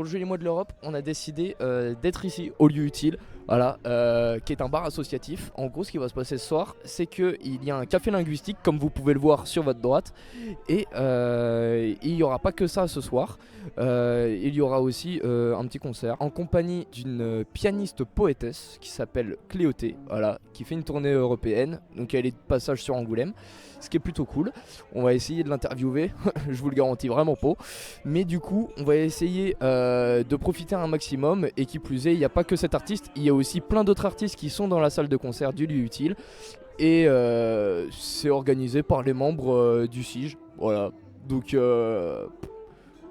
le Joli Mois de l'Europe, on a décidé d'être ici au lieu utile. Voilà, qui est un bar associatif. En gros, ce qui va se passer ce soir, c'est qu'il y a un café linguistique, comme vous pouvez le voir sur votre droite. Et il n'y aura pas que ça ce soir. Il y aura aussi un petit concert en compagnie d'une pianiste poétesse qui s'appelle Cléoté, voilà, qui fait une tournée européenne. Donc elle est de passage sur Angoulême, ce qui est plutôt cool. On va essayer de l'interviewer, je vous le garantis vraiment pas. Mais du coup, on va essayer de profiter un maximum. Et qui plus est, il n'y a pas que cet artiste, il y a aussi plein d'autres artistes qui sont dans la salle de concert du lieu utile. Et c'est organisé par les membres du SIG. Voilà. Donc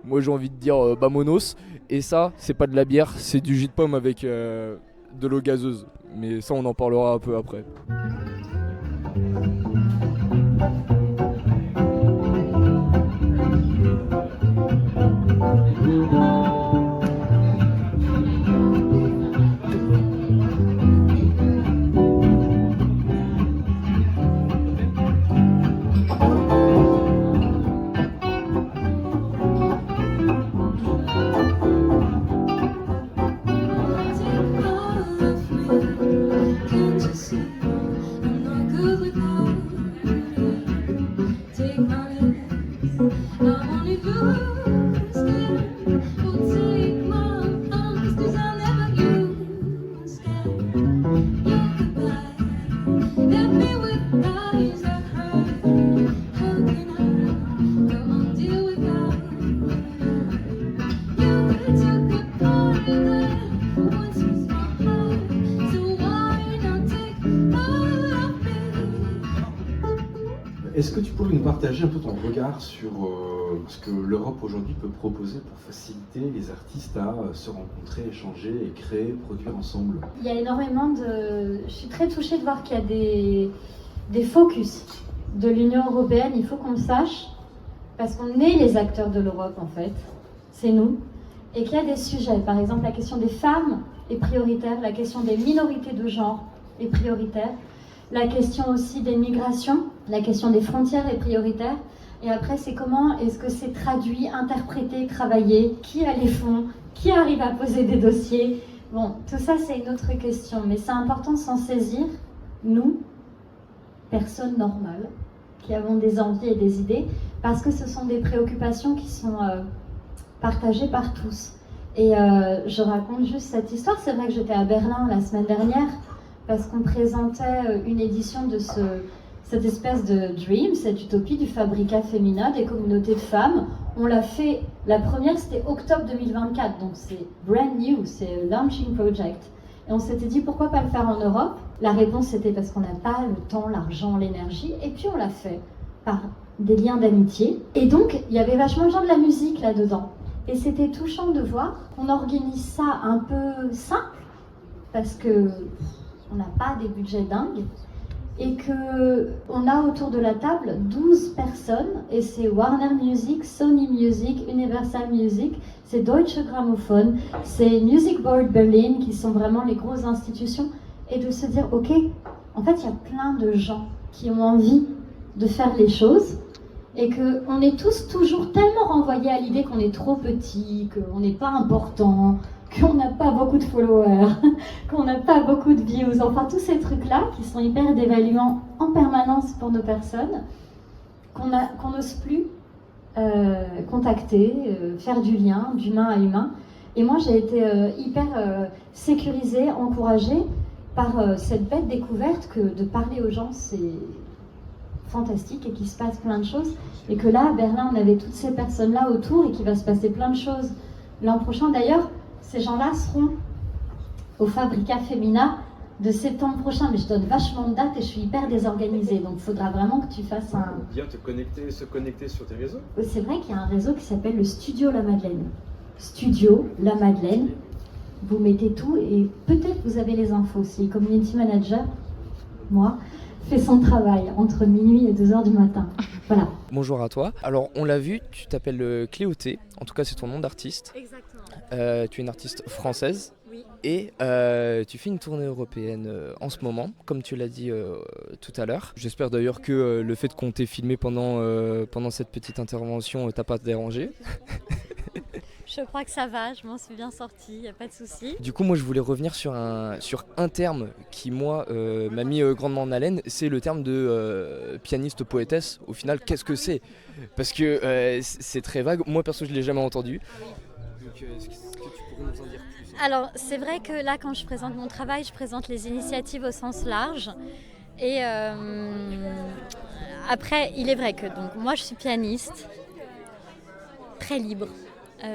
moi j'ai envie de dire Bamonos. Et ça, c'est pas de la bière, c'est du jus de pomme avec de l'eau gazeuse. Mais ça, on en parlera un peu après. Est-ce que tu pourrais nous partager un peu ton regard sur ce que l'Europe aujourd'hui peut proposer pour faciliter les artistes à se rencontrer, échanger et créer, produire ensemble? Il y a énormément de... Je suis très touchée de voir qu'il y a des focus de l'Union européenne, il faut qu'on le sache, parce qu'on est les acteurs de l'Europe en fait, c'est nous, et qu'il y a des sujets, par exemple la question des femmes est prioritaire, la question des minorités de genre est prioritaire, la question aussi des migrations, la question des frontières est prioritaire. Et après, c'est comment est-ce que c'est traduit, interprété, travaillé, qui a les fonds, qui arrive à poser des dossiers. Bon, tout ça, c'est une autre question. Mais c'est important de s'en saisir, nous, personnes normales, qui avons des envies et des idées, parce que ce sont des préoccupations qui sont partagées par tous. Et je raconte juste cette histoire. C'est vrai que j'étais à Berlin la semaine dernière, parce qu'on présentait une édition de cette espèce de dream, cette utopie du Fabrica Femina, des communautés de femmes. On l'a fait, la première c'était octobre 2024, donc c'est brand new, c'est un launching project. Et on s'était dit pourquoi pas le faire en Europe. La réponse c'était parce qu'on n'a pas le temps, l'argent, l'énergie, et puis on l'a fait par des liens d'amitié. Et donc il y avait vachement de gens de la musique là-dedans. Et c'était touchant de voir qu'on organise ça un peu simple, parce que on n'a pas des budgets dingues, et qu'on a autour de la table 12 personnes, et c'est Warner Music, Sony Music, Universal Music, c'est Deutsche Grammophon, c'est Music Board Berlin, qui sont vraiment les grosses institutions, et de se dire, ok, en fait il y a plein de gens qui ont envie de faire les choses, et qu'on est tous toujours tellement renvoyés à l'idée qu'on est trop petit, qu'on n'est pas important, qu'on n'a pas beaucoup de followers, qu'on n'a pas beaucoup de views, enfin tous ces trucs-là qui sont hyper dévaluants en permanence pour nos personnes, qu'on n'ose plus contacter, faire du lien, d'humain à humain. Et moi j'ai été hyper sécurisée, encouragée par cette bête découverte que de parler aux gens c'est fantastique et qu'il se passe plein de choses. Et que là à Berlin on avait toutes ces personnes-là autour et qu'il va se passer plein de choses l'an prochain d'ailleurs. Ces gens-là seront au Fabrica Femina de septembre prochain, mais je donne vachement de dates et je suis hyper désorganisée, donc il faudra vraiment que tu fasses un... Bien se connecter sur tes réseaux. C'est vrai qu'il y a un réseau qui s'appelle le Studio La Madeleine. Studio La Madeleine, vous mettez tout et peut-être vous avez les infos. Si Community Manager, moi, fait son travail entre minuit et 2h du matin. Voilà. Bonjour à toi. Alors on l'a vu, tu t'appelles Cléoté, en tout cas c'est ton nom d'artiste. Exactement. Tu es une artiste française. Oui. Et tu fais une tournée européenne en ce moment, comme tu l'as dit tout à l'heure. J'espère d'ailleurs que le fait qu'on t'ait filmé pendant cette petite intervention t'a pas dérangé. Je Je crois que ça va, je m'en suis bien sortie, il n'y a pas de souci. Du coup, moi, je voulais revenir sur un terme qui, moi, m'a mis grandement en haleine, c'est le terme de pianiste poétesse. Au final, qu'est-ce que c'est? Parce que c'est très vague. Moi, perso, je ne l'ai jamais entendu. Donc, est-ce que tu pourrais nous en dire plus? Alors, c'est vrai que là, quand je présente mon travail, je présente les initiatives au sens large. Et après, il est vrai que donc, moi, je suis pianiste, très libre.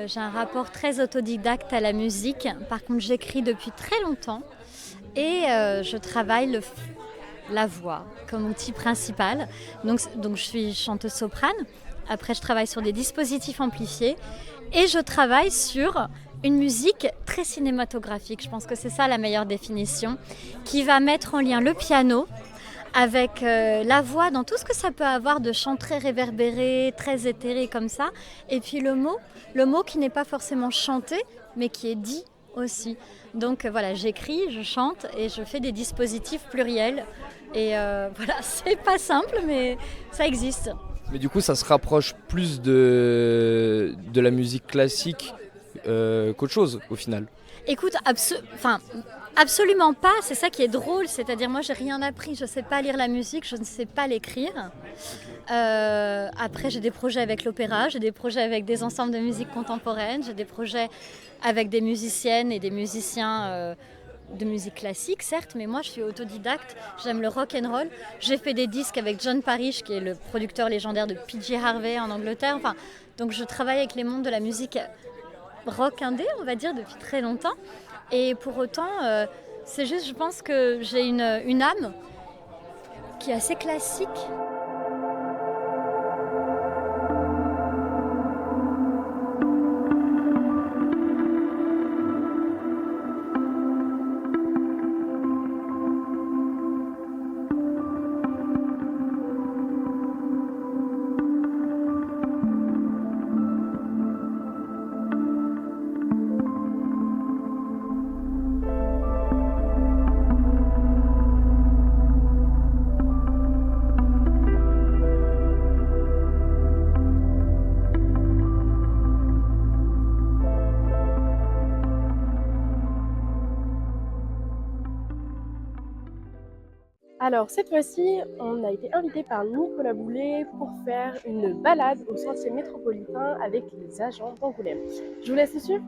J'ai un rapport très autodidacte à la musique. Par contre, j'écris depuis très longtemps et je travaille la voix comme outil principal. Donc je suis chanteuse soprane. Après, je travaille sur des dispositifs amplifiés et je travaille sur une musique très cinématographique. Je pense que c'est ça la meilleure définition, qui va mettre en lien le piano avec la voix dans tout ce que ça peut avoir de chant très réverbéré, très éthéré comme ça, et puis le mot qui n'est pas forcément chanté, mais qui est dit aussi. Donc voilà, j'écris, je chante et je fais des dispositifs pluriels. Et voilà, c'est pas simple, mais ça existe. Mais du coup, ça se rapproche plus de la musique classique qu'autre chose, au final. Écoute, absolument pas, c'est ça qui est drôle, c'est-à-dire moi j'ai rien appris, je ne sais pas lire la musique, je ne sais pas l'écrire. Après j'ai des projets avec l'opéra, j'ai des projets avec des ensembles de musique contemporaine, j'ai des projets avec des musiciennes et des musiciens de musique classique certes, mais moi je suis autodidacte, j'aime le rock and roll. J'ai fait des disques avec John Parrish qui est le producteur légendaire de PJ Harvey en Angleterre, donc je travaille avec les mondes de la musique rock indé, on va dire, depuis très longtemps. Et pour autant, c'est juste, je pense que j'ai une âme qui est assez classique. Alors cette fois-ci, on a été invité par Nicolas Boulet pour faire une balade au sentier métropolitain avec les agents d'Angoulême. Je vous laisse le suivre.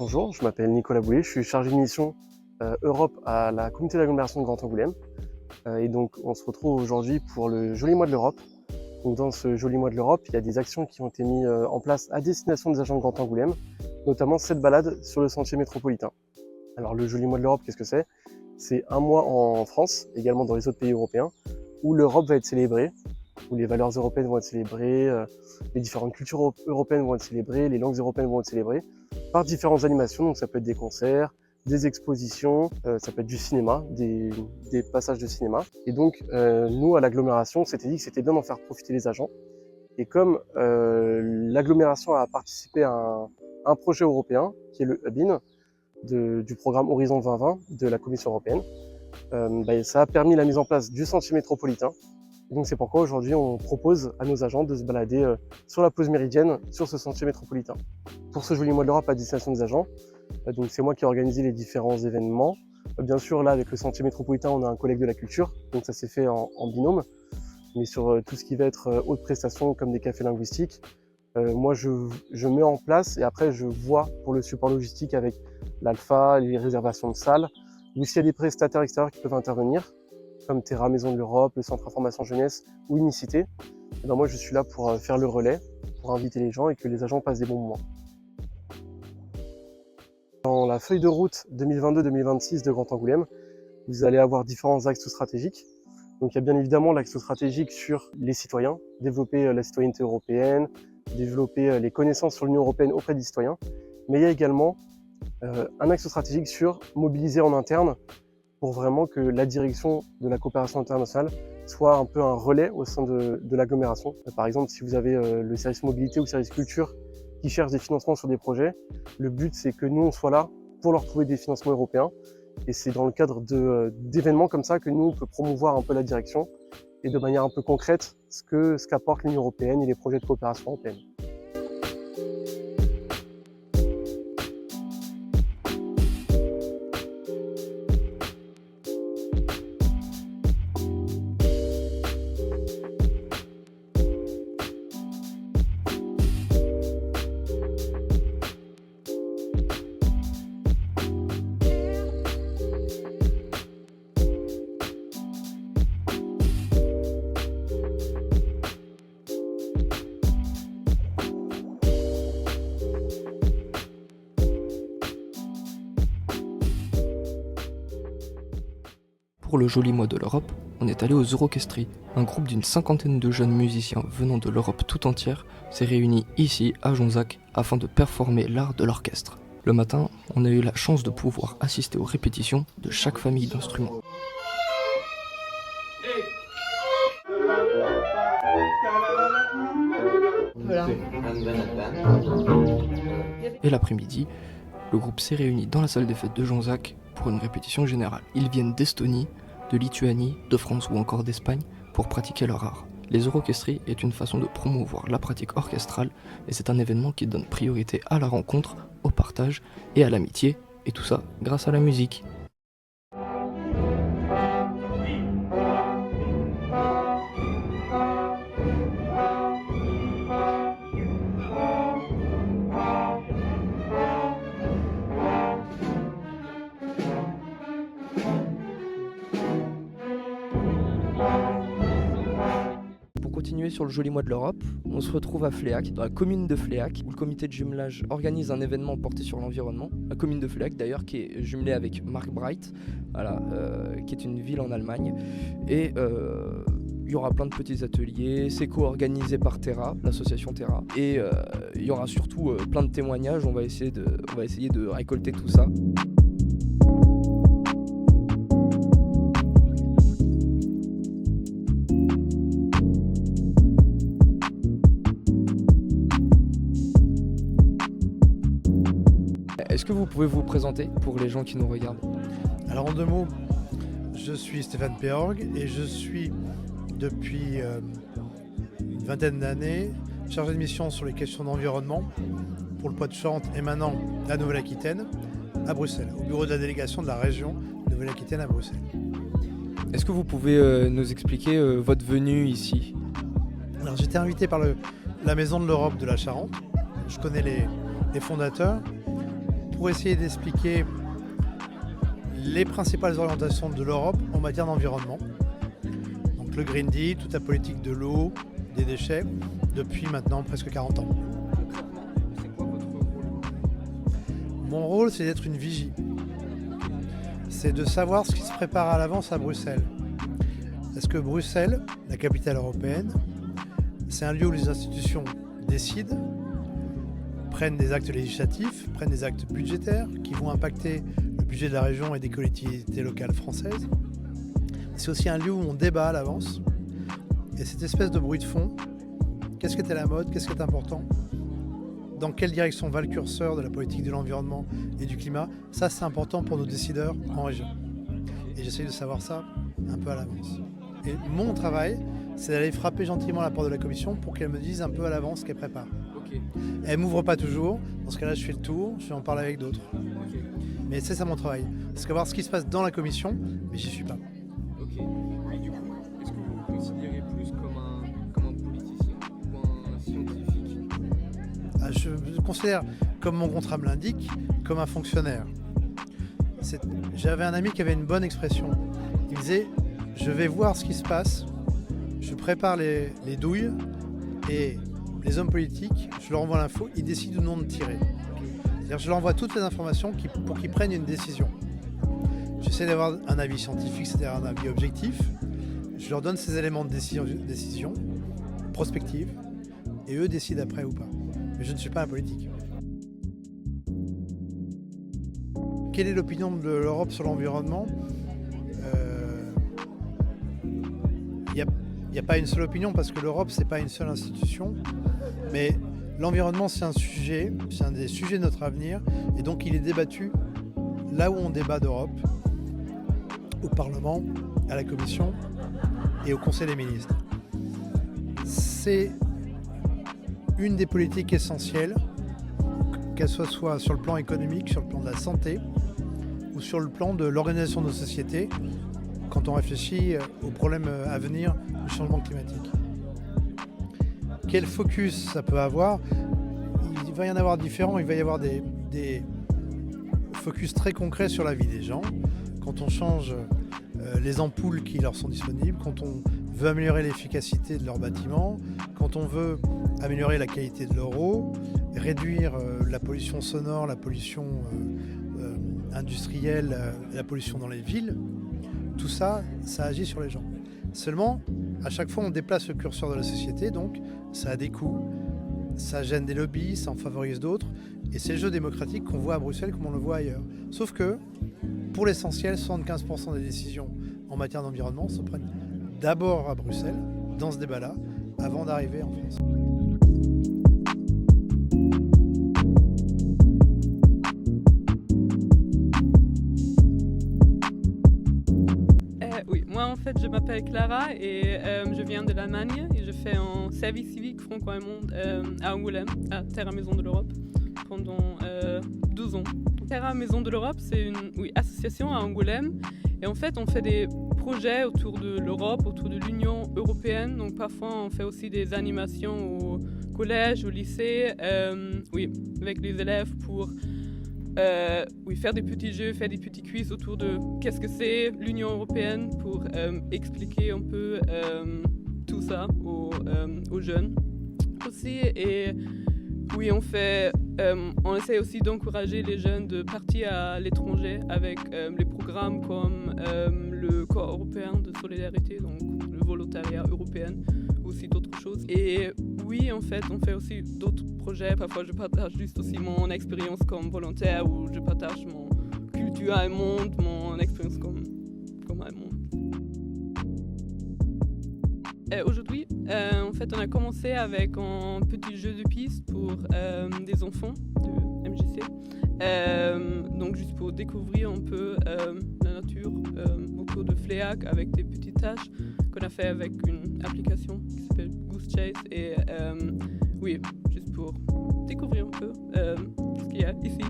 Bonjour, je m'appelle Nicolas Boulet, je suis chargé de mission Europe à la communauté d'agglomération de Grand Angoulême. Et donc on se retrouve aujourd'hui pour le Joli Mois de l'Europe. Donc dans ce Joli Mois de l'Europe, il y a des actions qui ont été mises en place à destination des agents de Grand Angoulême, notamment cette balade sur le sentier métropolitain. Alors le Joli Mois de l'Europe, qu'est-ce que c'est? C'est un mois en France, également dans les autres pays européens, où l'Europe va être célébrée, où les valeurs européennes vont être célébrées, les différentes cultures européennes vont être célébrées, les langues européennes vont être célébrées par différentes animations. Donc ça peut être des concerts, des expositions, ça peut être du cinéma, des passages de cinéma. Et donc nous à l'agglomération, on s'était dit que c'était bien d'en faire profiter les agents. Et comme l'agglomération a participé à un projet européen qui est le HUBIN du programme Horizon 2020 de la Commission européenne, ça a permis la mise en place du sentier métropolitain. Et donc c'est pourquoi aujourd'hui on propose à nos agents de se balader sur la pause méridienne sur ce sentier métropolitain. Pour ce Joli Mois de l'Europe à destination des agents, donc c'est moi qui ai organisé les différents événements. Bien sûr là avec le sentier métropolitain on a un collègue de la culture, donc ça s'est fait en binôme. Mais sur tout ce qui va être haute prestation comme des cafés linguistiques, moi je mets en place et après je vois pour le support logistique avec l'alpha, les réservations de salles, ou s'il y a des prestataires extérieurs qui peuvent intervenir. comme Terra Maison de l'Europe, le Centre Information Jeunesse ou Unicité. Et ben moi je suis là pour faire le relais, pour inviter les gens et que les agents passent des bons moments. Dans la feuille de route 2022-2026 de Grand Angoulême, vous allez avoir différents axes stratégiques. Donc il y a bien évidemment l'axe stratégique sur les citoyens, développer la citoyenneté européenne, développer les connaissances sur l'Union européenne auprès des citoyens. Mais il y a également un axe stratégique sur mobiliser en interne pour vraiment que la direction de la coopération internationale soit un peu un relais au sein de l'agglomération. Par exemple, si vous avez le service mobilité ou le service culture qui cherchent des financements sur des projets, le but c'est que nous on soit là pour leur trouver des financements européens. Et c'est dans le cadre d'événements comme ça que nous on peut promouvoir un peu la direction et de manière un peu concrète ce qu'apporte l'Union européenne et les projets de coopération européenne. Pour le joli mois de l'Europe, on est allé aux Eurokestries. Un groupe d'une 50aine de jeunes musiciens venant de l'Europe tout entière s'est réuni ici à Jonzac afin de performer l'art de l'orchestre. Le matin, on a eu la chance de pouvoir assister aux répétitions de chaque famille d'instruments. Voilà. Et l'après-midi, le groupe s'est réuni dans la salle des fêtes de Jonzac pour une répétition générale. Ils viennent d'Estonie, de Lituanie, de France ou encore d'Espagne pour pratiquer leur art. Les Eurokestries est une façon de promouvoir la pratique orchestrale et c'est un événement qui donne priorité à la rencontre, au partage et à l'amitié, et tout ça grâce à la musique. Continuer sur le joli mois de l'Europe, on se retrouve à Fléac, dans la commune de Fléac, où le comité de jumelage organise un événement porté sur l'environnement. La commune de Fléac d'ailleurs qui est jumelée avec Markbreit, voilà, qui est une ville en Allemagne. Et il y aura plein de petits ateliers, c'est co-organisé par Terra, l'association Terra. Et il y aura surtout plein de témoignages, on va essayer de récolter tout ça. Est-ce que vous pouvez vous présenter pour les gens qui nous regardent? Alors en deux mots, je suis Stéphane Péorgue et je suis depuis une vingtaine d'années chargé de mission sur les questions d'environnement pour le Poitou-Charentes et maintenant la Nouvelle-Aquitaine à Bruxelles, au bureau de la délégation de la région Nouvelle-Aquitaine à Bruxelles. Est-ce que vous pouvez nous expliquer votre venue ici? Alors j'ai été invité par la Maison de l'Europe de la Charente, je connais les fondateurs, pour essayer d'expliquer les principales orientations de l'Europe en matière d'environnement. Donc le Green Deal, toute la politique de l'eau, des déchets, depuis maintenant presque 40 ans. C'est quoi votre rôle? Mon rôle, c'est d'être une vigie. C'est de savoir ce qui se prépare à l'avance à Bruxelles. Parce que Bruxelles, la capitale européenne, c'est un lieu où les institutions décident, prennent des actes législatifs, prennent des actes budgétaires qui vont impacter le budget de la région et des collectivités locales françaises. C'est aussi un lieu où on débat à l'avance. Et cette espèce de bruit de fond, qu'est-ce qui est à la mode, qu'est-ce qui est important, dans quelle direction va le curseur de la politique de l'environnement et du climat, ça c'est important pour nos décideurs en région. Et j'essaye de savoir ça un peu à l'avance. Et mon travail, c'est d'aller frapper gentiment la porte de la commission pour qu'elle me dise un peu à l'avance ce qu'elle prépare. Okay. Elle m'ouvre pas toujours, dans ce cas-là je fais le tour, je vais en parler avec d'autres. Okay. Mais c'est ça mon travail, c'est savoir ce qui se passe dans la commission, mais j'y suis pas. Ok. Et du coup, est-ce que vous vous considérez plus comme un politicien ou un scientifique? Je me considère, comme mon contrat me l'indique, comme un fonctionnaire. J'avais un ami qui avait une bonne expression. Il disait « je vais voir ce qui se passe, je prépare les douilles et les hommes politiques, je leur envoie l'info, ils décident ou non de tirer. C'est-à-dire je leur envoie toutes les informations pour qu'ils prennent une décision. J'essaie d'avoir un avis scientifique, c'est-à-dire un avis objectif. Je leur donne ces éléments de décision prospective et eux décident après ou pas. Mais je ne suis pas un politique. Quelle est l'opinion de l'Europe sur l'environnement ? Il n'y a pas une seule opinion parce que l'Europe, ce n'est pas une seule institution. Mais l'environnement, c'est un des sujets de notre avenir. Et donc, il est débattu là où on débat d'Europe, au Parlement, à la Commission et au Conseil des ministres. C'est une des politiques essentielles, qu'elle soit sur le plan économique, sur le plan de la santé ou sur le plan de l'organisation de nos sociétés quand on réfléchit aux problèmes à venir du changement climatique. Quel focus ça peut avoir ? Il va y en avoir différents, il va y avoir des focus très concrets sur la vie des gens. Quand on change les ampoules qui leur sont disponibles, quand on veut améliorer l'efficacité de leurs bâtiments, quand on veut améliorer la qualité de leur eau, réduire la pollution sonore, la pollution industrielle, la pollution dans les villes, tout ça, ça agit sur les gens. Seulement, à chaque fois, on déplace le curseur de la société, donc ça a des coûts, ça gêne des lobbies, ça en favorise d'autres, et c'est le jeu démocratique qu'on voit à Bruxelles comme on le voit ailleurs. Sauf que, pour l'essentiel, 75% des décisions en matière d'environnement se prennent d'abord à Bruxelles, dans ce débat-là, avant d'arriver en France. Oui, moi en fait je m'appelle Clara et je viens de l'Allemagne et je fais un service civique franco-allemand à Angoulême, à Terra Maison de l'Europe, pendant 12 ans. Terra Maison de l'Europe, c'est une association à Angoulême et en fait on fait des projets autour de l'Europe, autour de l'Union européenne. Donc parfois on fait aussi des animations au collège, au lycée, avec les élèves pour faire des petits jeux, faire des petits quiz autour de qu'est-ce que c'est l'Union européenne pour expliquer un peu tout ça aux jeunes aussi. Et oui, on essaie aussi d'encourager les jeunes de partir à l'étranger avec les programmes comme le Corps européen de solidarité, donc le volontariat européen, aussi d'autres choses. Et oui, en fait, on fait aussi d'autres projets. Parfois, je partage juste aussi mon expérience comme volontaire ou je partage mon culture allemande, mon expérience comme allemande. Aujourd'hui, en fait, on a commencé avec un petit jeu de piste pour des enfants de MJC. Donc, juste pour découvrir un peu la nature autour de Fleac avec des petites tâches qu'on a fait avec une application qui s'appelle Goose Chase. Et juste pour découvrir un peu ce qu'il y a ici.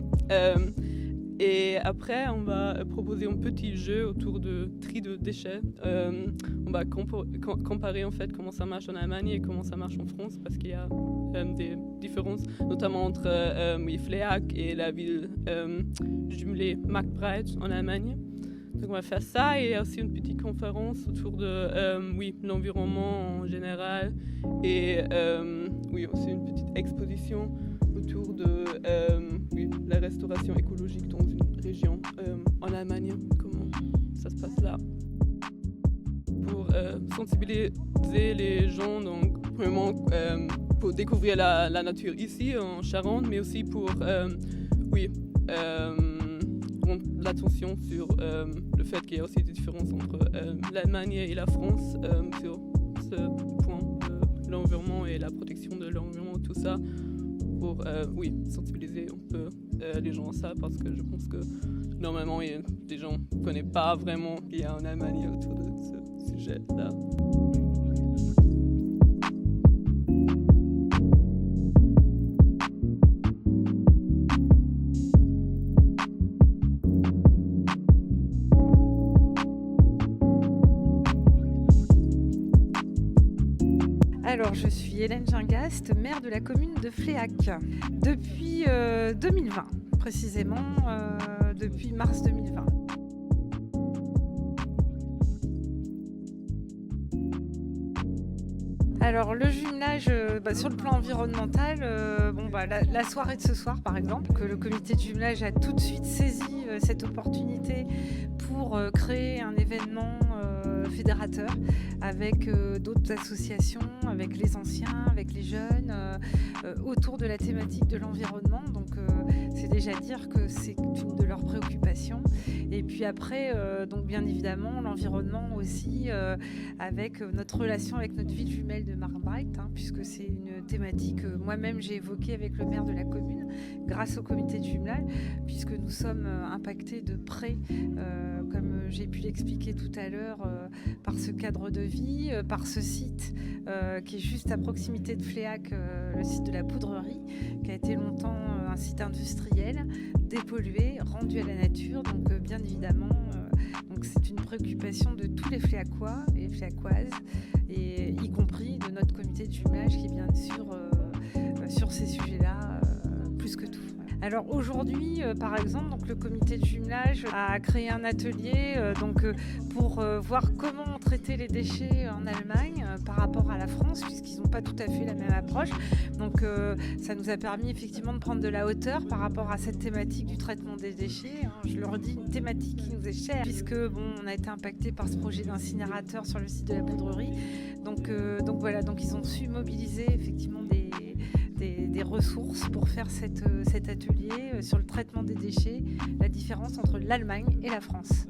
Et après, on va proposer un petit jeu autour de tri de déchets. On va comparer en fait comment ça marche en Allemagne et comment ça marche en France, parce qu'il y a des différences, notamment entre Fleac et la ville jumelée Marktbreit en Allemagne. Donc on va faire ça, et il y a aussi une petite conférence autour de l'environnement en général, et aussi une petite exposition autour de la restauration écologique dans une région en Allemagne, comment ça se passe là. Pour sensibiliser les gens, donc premièrement pour découvrir la nature ici en Charente, mais aussi pour rendre l'attention sur le fait qu'il y a aussi des différences entre l'Allemagne et la France sur ce point de l'environnement et la protection de l'environnement, tout ça, pour sensibiliser un peu les gens à ça, parce que je pense que normalement les gens ne connaissent pas vraiment ce qu'il y a en Allemagne autour de ce sujet-là. Alors, je suis Hélène Gingast, maire de la commune de Fleac, depuis 2020, précisément depuis mars 2020. Alors le jumelage, sur le plan environnemental, la soirée de ce soir par exemple, que le comité de jumelage a tout de suite saisi cette opportunité pour créer un événement fédérateur avec d'autres associations, avec les anciens, avec les jeunes, autour de la thématique de l'environnement. Donc c'est déjà dire que c'est une de leurs préoccupations. Et puis après, donc bien évidemment, l'environnement aussi, avec notre relation avec notre ville jumelle de Marbreit, puisque c'est une thématique que moi-même j'ai évoquée avec le maire de la commune, grâce au comité de jumelage, puisque nous sommes impactés de près, comme j'ai pu l'expliquer tout à l'heure, par ce cadre de vie, par ce site qui est juste à proximité de Fléac, le site de la poudrerie, qui a été longtemps un site industriel, dépollué, rendu à la nature. Donc bien évidemment, donc c'est une préoccupation de tous les Fléacois et Fléacoises, et y compris de notre comité de jumelage qui est bien sûr sur ces sujets-là plus que tout. Alors aujourd'hui, par exemple, donc le comité de jumelage a créé un atelier pour voir comment traiter les déchets en Allemagne par rapport à la France, puisqu'ils n'ont pas tout à fait la même approche. Donc ça nous a permis effectivement de prendre de la hauteur par rapport à cette thématique du traitement des déchets. Je le redis, une thématique qui nous est chère, puisque on a été impacté par ce projet d'incinérateur sur le site de la poudrerie. Donc voilà, donc ils ont su mobiliser effectivement des ressources pour faire cet atelier sur le traitement des déchets, la différence entre l'Allemagne et la France.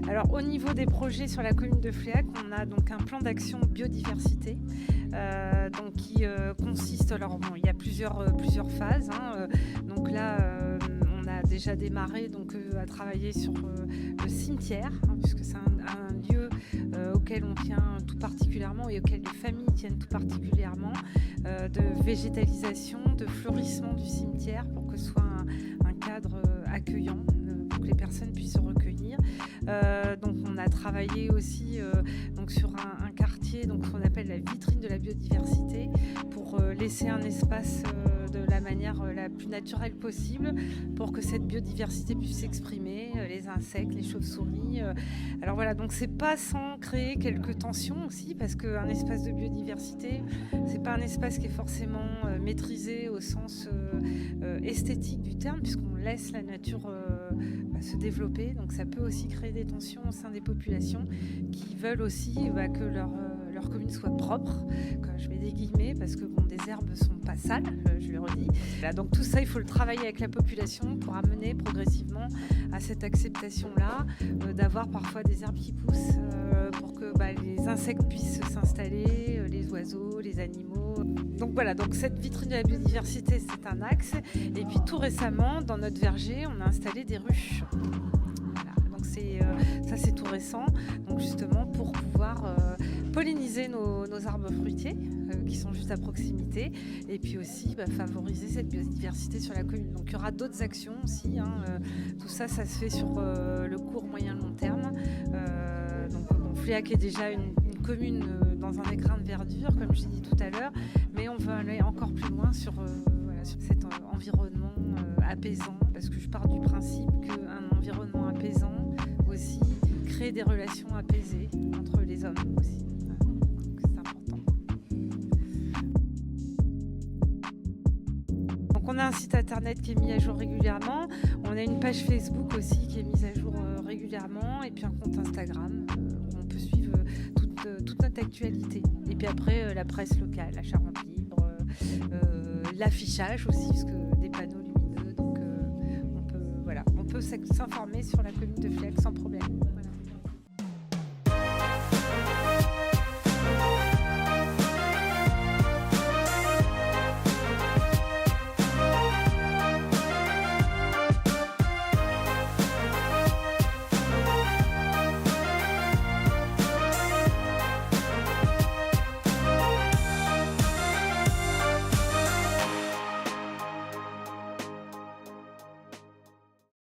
Alors au niveau des projets sur la commune de Fléac, on a donc un plan d'action biodiversité qui consiste, il y a plusieurs phases. Donc là, on a déjà démarré à travailler sur le cimetière, puisque c'est un lieu auquel on tient tout particulièrement et auquel les familles tiennent tout particulièrement, de végétalisation, de fleurissement du cimetière pour que ce soit un cadre accueillant, pour que les personnes puissent se recueillir. Donc on a travaillé aussi sur un quartier, ce qu'on appelle la vitrine de la biodiversité, pour laisser un espace de la manière la plus naturelle possible pour que cette biodiversité puisse s'exprimer, les insectes, les chauves-souris. Alors voilà, donc c'est pas sans créer quelques tensions aussi, parce qu'un espace de biodiversité, c'est pas un espace qui est forcément maîtrisé au sens esthétique du terme, puisqu'on laisse la nature se développer. Donc ça peut aussi créer des tensions au sein des populations qui veulent aussi que leur commune soit propre. Je mets des guillemets parce que des herbes sont pas sales, je le redis. Là, donc tout ça, il faut le travailler avec la population pour amener progressivement à cette acceptation-là, d'avoir parfois des herbes qui poussent pour que les insectes puissent s'installer, les oiseaux, les animaux. Donc voilà, donc cette vitrine de la biodiversité, c'est un axe. Et puis tout récemment, dans notre verger, on a installé des ruches. Voilà, donc ça c'est tout récent, donc justement pour pouvoir polliniser nos arbres fruitiers qui sont juste à proximité, et puis aussi favoriser cette biodiversité sur la commune. Donc il y aura d'autres actions aussi, tout ça se fait sur le court, moyen, long terme. Fléac est déjà une commune dans un écrin de verdure, comme j'ai dit tout à l'heure, mais on veut aller encore plus loin sur cet environnement apaisant, parce que je pars du principe qu'un environnement apaisant aussi crée des relations apaisées entre les hommes aussi. Donc c'est important. Donc on a un site internet qui est mis à jour régulièrement, on a une page Facebook aussi qui est mise à jour régulièrement, et puis un compte Instagram où on peut suivre toute notre actualité. Et puis après la presse locale, la Charente Libre, l'affichage aussi, parce que des panneaux lumineux, donc on peut s'informer sur la commune de Fléac sans problème.